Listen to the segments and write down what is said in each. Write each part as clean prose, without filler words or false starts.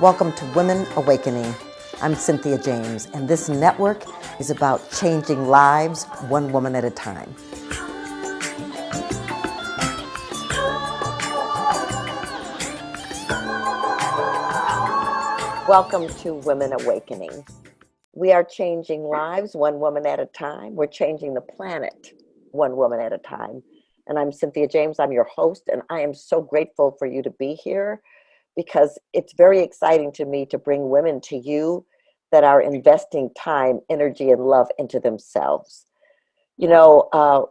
Welcome to Women Awakening. I'm Cynthia James, and this network is about changing lives one woman at a time. Welcome to Women Awakening. We are changing lives one woman at a time. We're changing the planet one woman at a time. And I'm Cynthia James. I'm your host, and I am so grateful for you to be here because it's very exciting to me to bring women to you that are investing time, energy, and love into themselves. I'm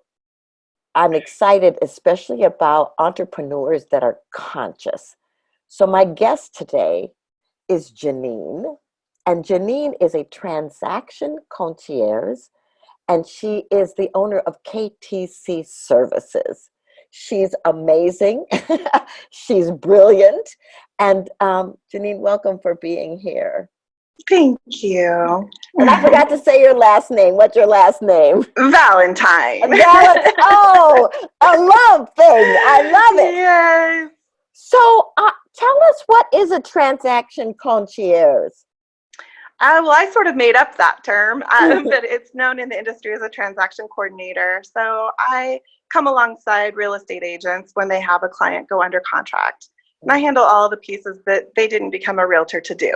excited, especially about entrepreneurs that are conscious. So my guest today is Janine, and Janine is a transaction concierge, and she is the owner of KTC Services. She's amazing. She's brilliant. And Janine, welcome for being here. Thank you. And I forgot to say your last name. What's your last name? Valentine. Oh, a love thing. I love it. Yes. So tell us, what is a transaction concierge? Well, I sort of made up that term, but it's known in the industry as a transaction coordinator. So I come alongside real estate agents when they have a client go under contract. And I handle all the pieces that they didn't become a realtor to do.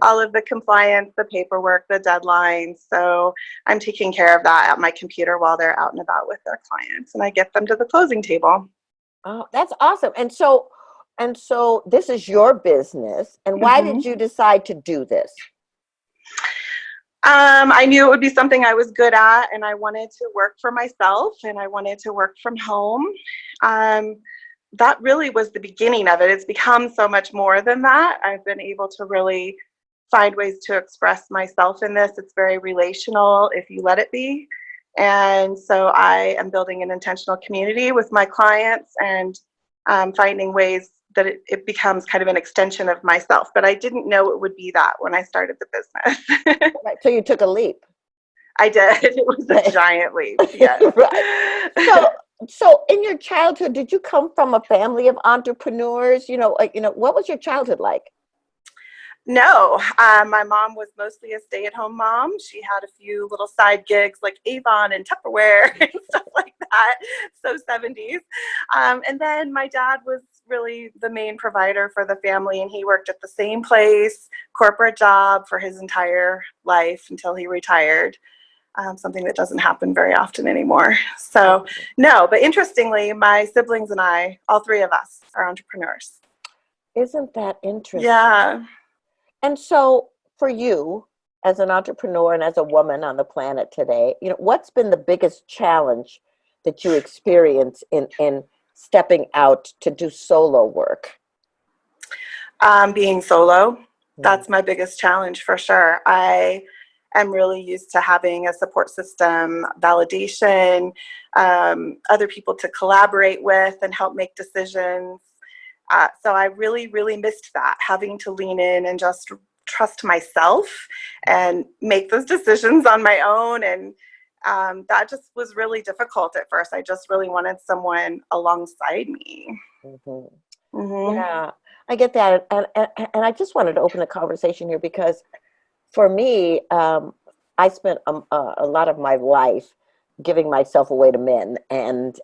All of the compliance, the paperwork, the deadlines. So I'm taking care of that at my computer while they're out and about with their clients. And I get them to the closing table. Oh, that's awesome. And so this is your business. And why did you decide to do this? I knew it would be something I was good at, and I wanted to work for myself, and I wanted to work from home. That really was the beginning of it. It's become so much more than that. I've been able to really find ways to express myself in this. It's very relational if you let it be. And so I am building an intentional community with my clients and finding ways that it becomes kind of an extension of myself. But I didn't know it would be that when I started the business. Right. So you took a leap. I did. It was a giant leap. Yes. Right. So in your childhood, did you come from a family of entrepreneurs? What was your childhood like? No, my mom was mostly a stay-at-home mom. She had a few little side gigs like Avon and Tupperware and stuff like that. So 70s. And then my dad was really the main provider for the family, and he worked at the same place, corporate job for his entire life until he retired. Something that doesn't happen very often anymore. So no, but interestingly, my siblings and I, all three of us, are entrepreneurs. Isn't that interesting? Yeah. And so for you, as an entrepreneur and as a woman on the planet today, what's been the biggest challenge that you experience in stepping out to do solo work? Being solo, that's my biggest challenge for sure. I am really used to having a support system, validation, other people to collaborate with and help make decisions. So I really, really missed that, having to lean in and just trust myself and make those decisions on my own. And that just was really difficult at first. I just really wanted someone alongside me. Yeah, I get that. And I just wanted to open a conversation here because for me, I spent a lot of my life giving myself away to men and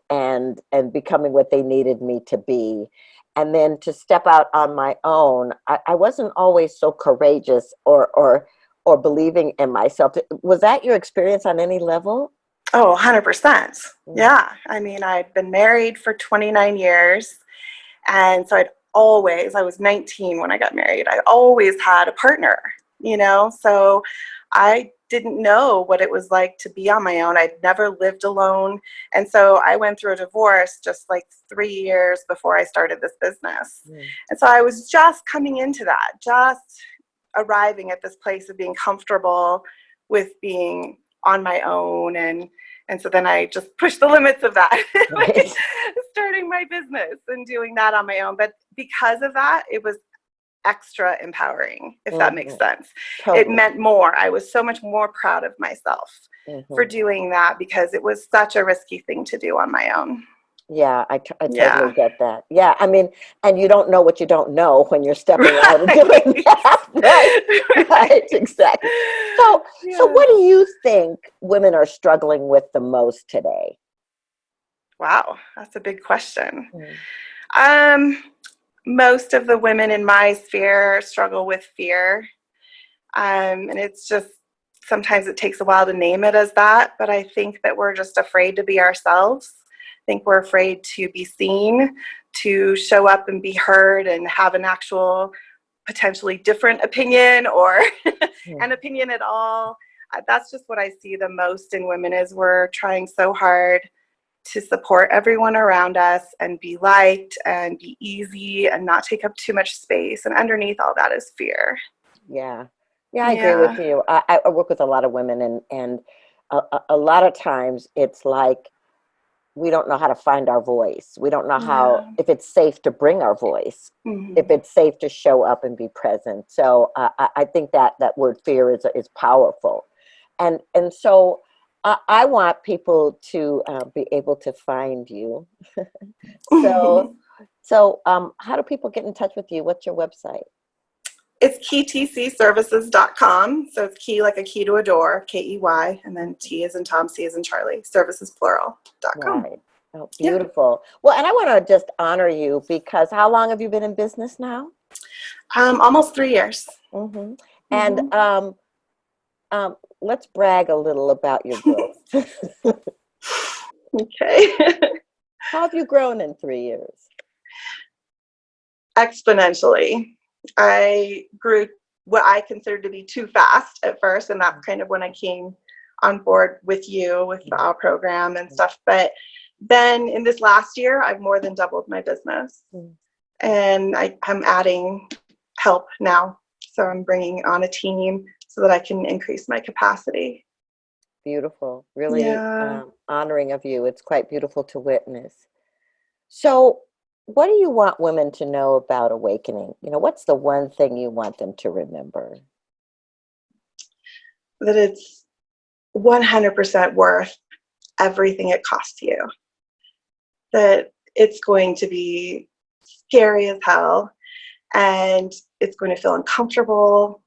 becoming what they needed me to be. And then to step out on my own, I wasn't always so courageous or believing in myself. Was that your experience on any level? Oh, 100%. Yeah. I mean, I'd been married for 29 years. And so I was 19 when I got married. I always had a partner, so I didn't know what it was like to be on my own. I'd never lived alone. And so I went through a divorce just like 3 years before I started this business. And so I was just coming into that, just arriving at this place of being comfortable with being on my own. And so then I just pushed the limits of that, starting my business and doing that on my own. But because of that, it was extra empowering, if that makes sense. Totally. It meant more. I was so much more proud of myself for doing that because it was such a risky thing to do on my own. Yeah, I totally Yeah. get that. Yeah, I mean, and you don't know what you don't know when you're stepping out and doing Right. that. Right, right, Right. exactly. So Yeah. what do you think women are struggling with the most today? Wow, that's a big question. Mm. Um, Most of the women in my sphere struggle with fear. And it's just sometimes it takes a while to name it as that, but I think that we're just afraid to be ourselves. I think we're afraid to be seen, to show up and be heard and have an actual potentially different opinion or Mm. an opinion at all. That's just what I see the most in women is we're trying so hard to support everyone around us and be liked and be easy and not take up too much space. And underneath all that is fear. Yeah, yeah, I agree with Yeah. you. I work with a lot of women, and a lot of times it's like we don't know how to find our voice. We don't know how, Yeah. if it's safe to bring our voice, if Hmm. it's safe to show up and be present. So I think that that word fear is powerful, and so I want people to be able to find you. So how do people get in touch with you? What's your website? It's keytcservices.com. So it's key like a key to a door, KEY, and then T as in Tom, C as in Charlie, services plural.com. Right. Oh, Yeah. beautiful. Well, and I want to just honor you because how long have you been in business now? Almost 3 years. Hmm. And Hmm. let's brag a little about your growth. Okay. How have you grown in 3 years? Exponentially. I grew what I considered to be too fast at first, and that's kind of when I came on board with you with the AW program and stuff. But then in this last year, I've more than doubled my business, Mhm. and I'm adding help now. So I'm bringing on a team so that I can increase my capacity. Beautiful. Really Yeah. honoring of you. It's quite beautiful to witness. So, what do you want women to know about awakening? What's the one thing you want them to remember? That it's 100% worth everything it costs you. That it's going to be scary as hell and it's going to feel uncomfortable,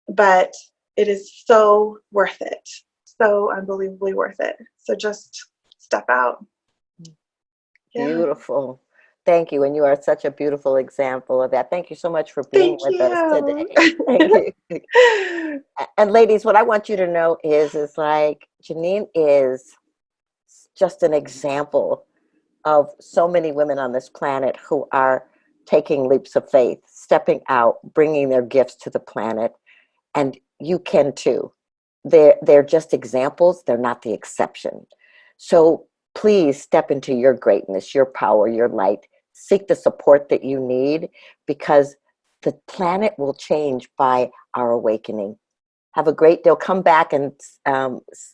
but it is so worth it. So unbelievably worth it. So just step out. Yeah. Beautiful. Thank you. And you are such a beautiful example of that. Thank you so much for being Thank with us you. today. Thank you. And ladies, what I want you to know is like Janine is just an example of so many women on this planet who are taking leaps of faith, stepping out, bringing their gifts to the planet, and you can too. They're just examples, they're not the exception. So please step into your greatness, your power, your light. Seek the support that you need because the planet will change by our awakening. Have a great day. Come back and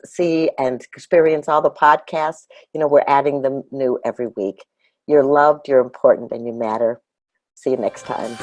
see and experience all the podcasts. We're adding them new every week. You're loved, you're important, and you matter. See you next time.